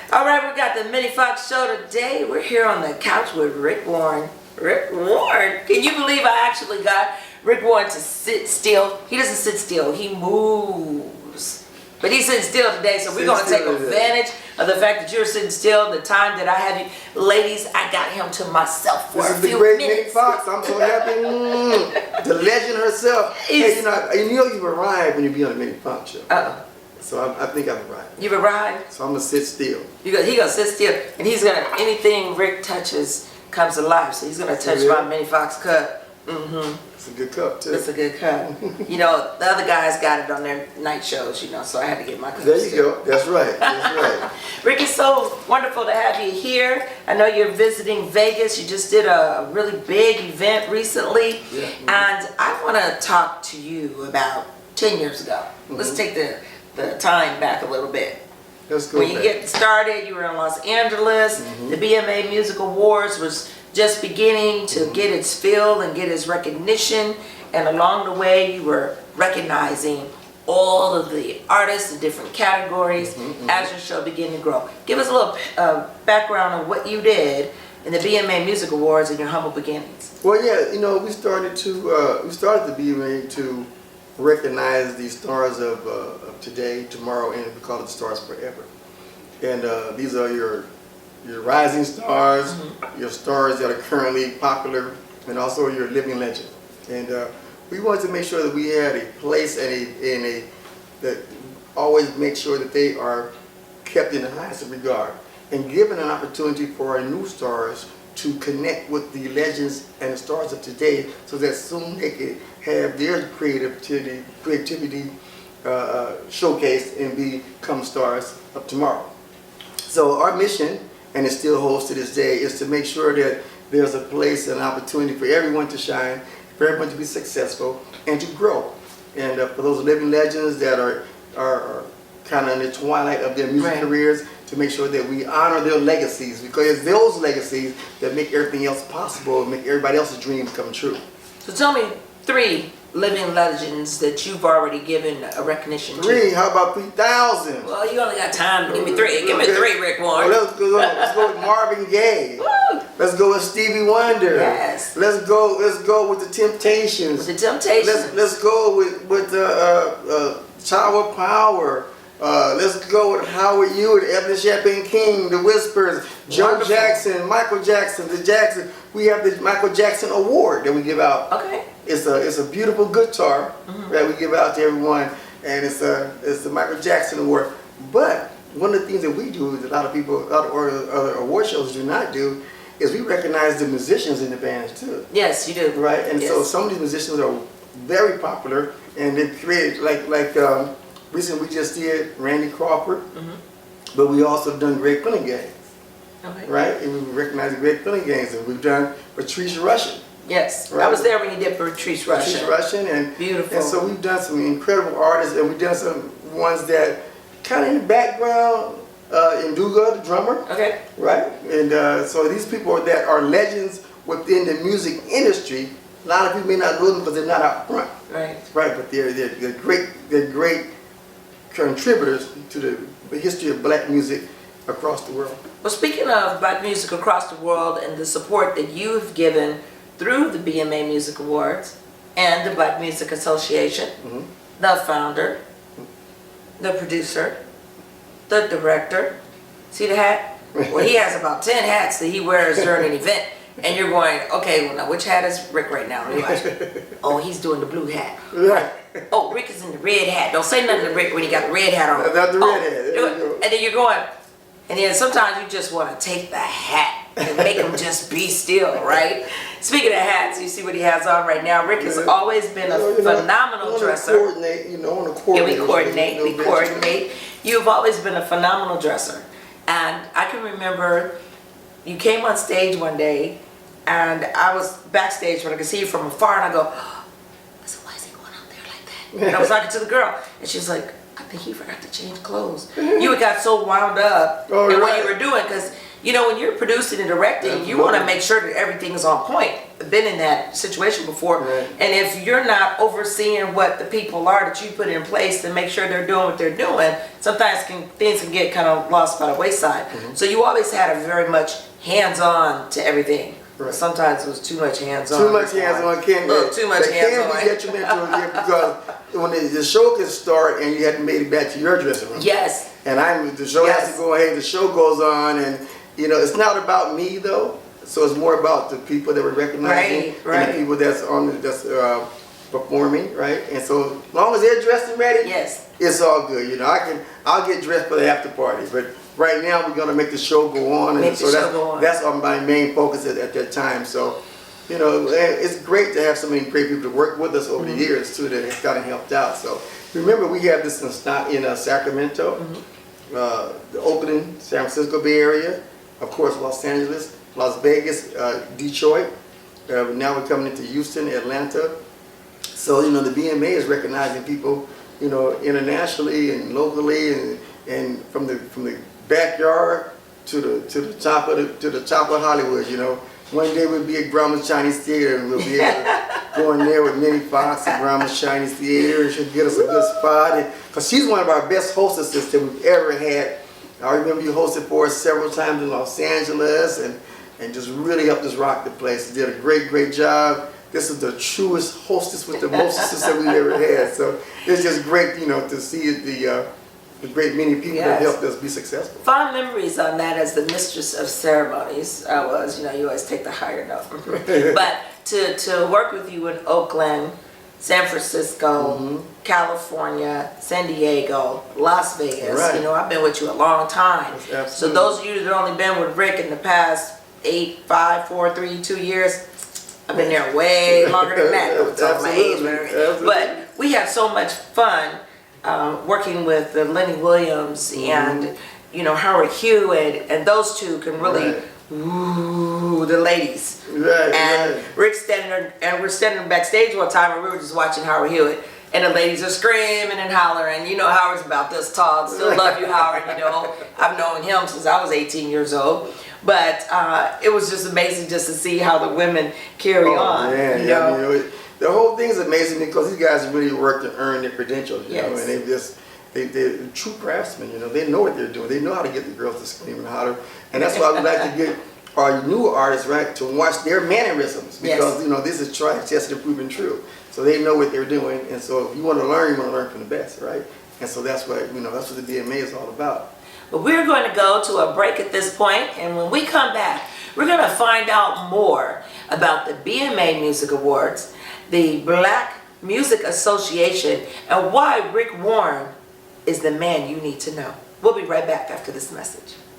All right, we got the Minnie Fox Show today. We're here on the couch with Rick Warren. Rick Warren, can you believe I actually got Rick Warren to sit still? He doesn't sit still, he moves. But he's sitting still today, so we're going to take advantage of the fact that you're sitting still, the time that I have you. Ladies, I got him to myself for a few minutes. This is the great Minnie Fox. I'm so happy. The legend herself. Hey, you know you've arrived when you be on the Minnie Fox Show. Uh-oh. So I think I've arrived. You've arrived? So I'm going to sit still. He going to sit still, and he's going to, anything Rick touches comes alive. So he's going to touch my Minnie Fox cup. It's a good cup, too. It's a good cup. You know, the other guys got it on their night shows, you know, so I had to get my cup. There you go. That's right. That's right. Rick, it's so wonderful to have you here. I know you're visiting Vegas. You just did a really big event recently. Yeah. And I want to talk to you about 10 years ago. Let's take the time back a little bit. Let's go When you get started, you were in Los Angeles. The BMA Music Awards was just beginning to get its feel and get its recognition, and along the way you were recognizing all of the artists in different categories as your show began to grow. Give us a little background on what you did in the BMA Music Awards and your humble beginnings. Well, yeah, you know, we started the BMA to recognize the stars of today, tomorrow, and we call it the stars forever. And these are your rising stars, your stars that are currently popular, and also your living legend. And we wanted to make sure that we had a place that always make sure that they are kept in the highest regard, and given an opportunity for our new stars to connect with the legends and the stars of today, so that soon they could have their creativity showcased and become stars of tomorrow. So our mission, and it still holds to this day, is to make sure that there's a place and an opportunity for everyone to shine, for everyone to be successful, and to grow. And for those living legends that are kind of in the twilight of their music careers, to make sure that we honor their legacies, because it's those legacies that make everything else possible, and make everybody else's dreams come true. So tell me 3 living legends that you've already given a recognition to. 3? How about 3,000? Well, you only got time to give me 3. Give me 3, Rick Warren. Well, let's go with Marvin Gaye. Woo! Let's go with Stevie Wonder. Yes. Let's go with the Temptations. The Temptations. Let's go with Tower Power. Let's go with Howard Hewitt, Evelyn Champagne King, The Whispers, Joe Jackson, Michael Jackson, the Jackson. We have the Michael Jackson Award that we give out. Okay. It's a beautiful guitar that we give out to everyone, and it's the Michael Jackson Award. But one of the things that we do that a lot of other award shows do not do is we recognize the musicians in the bands too. Yes, you do. Right, and so some of these musicians are very popular, and they've created like recently we just did Randy Crawford, but we also done Greg Fillinganes. Okay. Right, and we recognize Greg Fillinganes, and we've done Patrice Rushen. Yes, right? I was there when you did Patrice Rushen. And beautiful. And so we've done some incredible artists, and we've done some ones that kind of in the background. Induga, the drummer. Okay. Right, and so these people that are legends within the music industry. A lot of people may not know them because they're not out front. Right. Right, but they're great contributors to the history of black music across the world. Well, speaking of black music across the world and the support that you've given through the BMA Music Awards and the Black Music Association, the founder, the producer, the director, see the hat? Well, he has about 10 hats that he wears during an event, and you're going, okay, well now which hat is Rick right now? And you're like, oh, he's doing the blue hat. Right. Oh, Rick is in the red hat. Don't say nothing to Rick when he got the red hat on. Not the red hat. And then you're going, and then sometimes you just want to take the hat and make him just be still, right? Speaking of hats, you see what he has on right now. Rick has always been a phenomenal dresser. We coordinate. You've always been a phenomenal dresser. And I can remember you came on stage one day, and I was backstage when I could see you from afar, and I go, I said, why is he going out there like that? And I was talking to the girl, and she's like, I think he forgot to change clothes. You got so wound up in what you were doing, because you know, when you're producing and directing, you want to make sure that everything is on point. I've been in that situation before. Right. And if you're not overseeing what the people are that you put in place to make sure they're doing what they're doing, sometimes things can get kind of lost by the wayside. So you always had a very much hands-on to everything. Right. Sometimes it was too much hands-on. Too much hands-on can Look, too much hands-on. Can be detrimental because when the show can start and you hadn't made it back to your dressing room. Yes. And the show has to go ahead, the show goes on, and you know, it's not about me though. So it's more about the people that we're recognizing and the people that's performing, right? And so as long as they're dressed and ready, yes, it's all good. You know, I'll get dressed for the after party, but right now we're gonna make the show go on, and so that's my main focus at that time. So, you know, it's great to have so many great people to work with us over the years too that has kind of helped out. So remember, we have this in Sacramento, the Oakland, San Francisco Bay Area, of course Los Angeles, Las Vegas, Detroit. Now we're coming into Houston, Atlanta. So you know, the BMA is recognizing people, you know, internationally and locally, and from the backyard to the top of Hollywood. You know, one day we'll be at Grauman's Chinese Theater, and we'll be able to go in there with Minnie Fox at Grauman's Chinese Theater, and she'll get us a good spot. Because she's one of our best hostesses that we've ever had. I remember you hosted for us several times in Los Angeles, and just really helped us rock the place. You did a great job. This is the truest hostess with the mostesses that we've ever had. So it's just great, you know, to see the great many people that helped us be successful. Fond memories on that as the mistress of ceremonies. I was, you know, you always take the higher note. But to work with you in Oakland, San Francisco, California, San Diego, Las Vegas, you know, I've been with you a long time. So those of you that have only been with Rick in the past 8, 5, 4, 3, 2 years, I've been there way longer than that. I'm talking my age, but we have so much fun working with Lenny Williams and, you know, Howard Hewitt, and those two can really ooh, the ladies. And Rick's standing there, and we're standing backstage one time, and we were just watching Howard Hewitt, and the ladies are screaming and hollering. You know, Howard's about this tall. Still love you, Howard. You know, I've known him since I was 18 years old. But it was just amazing just to see how the women carry on. Man, you know? I mean, the whole thing is amazing because these guys really work to earn their credentials. You know, and they're true craftsmen. You know, they know what they're doing. They know how to get the girls to scream and holler. And that's why we like to get our new artists, right, to watch their mannerisms, because you know, this is tried, tested, and proven true. So they know what they're doing, and so if you want to learn from the best, right? And so that's what, you know, that's what the BMA is all about. But we're going to go to a break at this point, and when we come back, we're going to find out more about the BMA Music Awards, the Black Music Association, and why Rick Warren is the man you need to know. We'll be right back after this message.